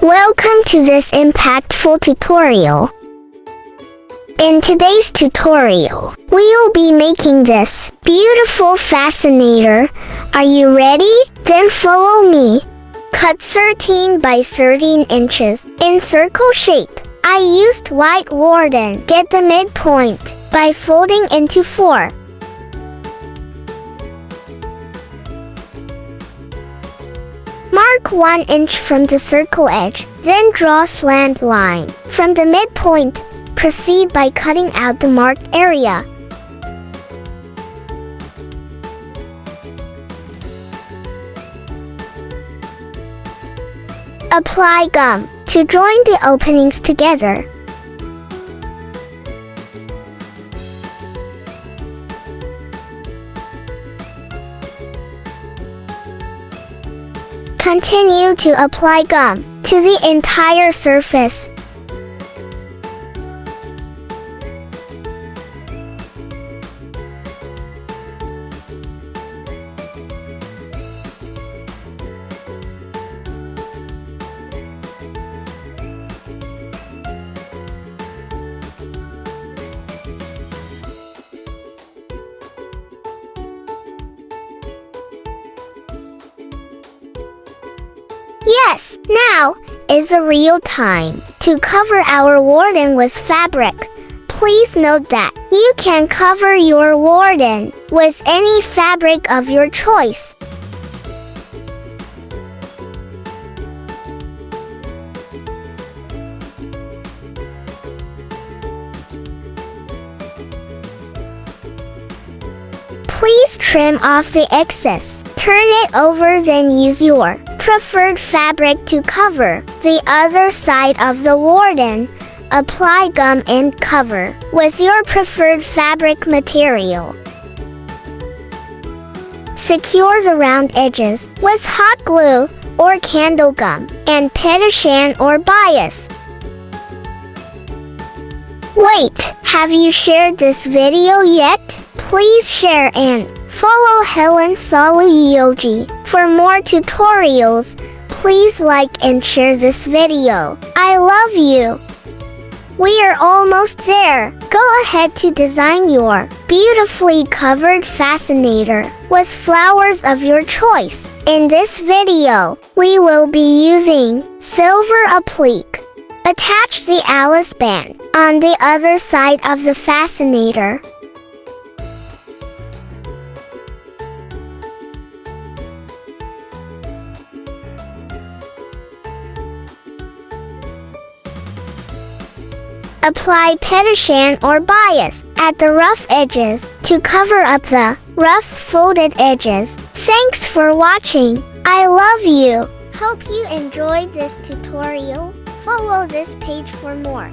Welcome to this impactful tutorial. In today's tutorial, we'll be making this beautiful fascinator. Are you ready? Then follow me. Cut 13 by 13 inches in circle shape. I used white warden. Get the midpoint by folding into 4. Mark 1 inch from the circle edge, then draw slant line. From the midpoint, proceed by cutting out the marked area. Apply gum to join the openings together. Continue to apply gum to the entire surface. Yes, now is the real time to cover our warden with fabric. Please note that you can cover your warden with any fabric of your choice. Please trim off the excess. Turn it over, then use your preferred fabric to cover the other side of the warden. Apply gum and cover with your preferred fabric material. Secure the round edges with hot glue or candle gum and petition or bias. Wait, have you shared this video yet? Please share and follow Helen Yogi. For more tutorials, please like and share this video. I love you. We are almost there. Go ahead to design your beautifully covered fascinator with flowers of your choice. In this video, we will be using silver applique. Attach the Alice band on the other side of the fascinator. Apply petition or bias at the rough edges to cover up the rough folded edges. Thanks for watching. I love you. Hope you enjoyed this tutorial. Follow this page for more.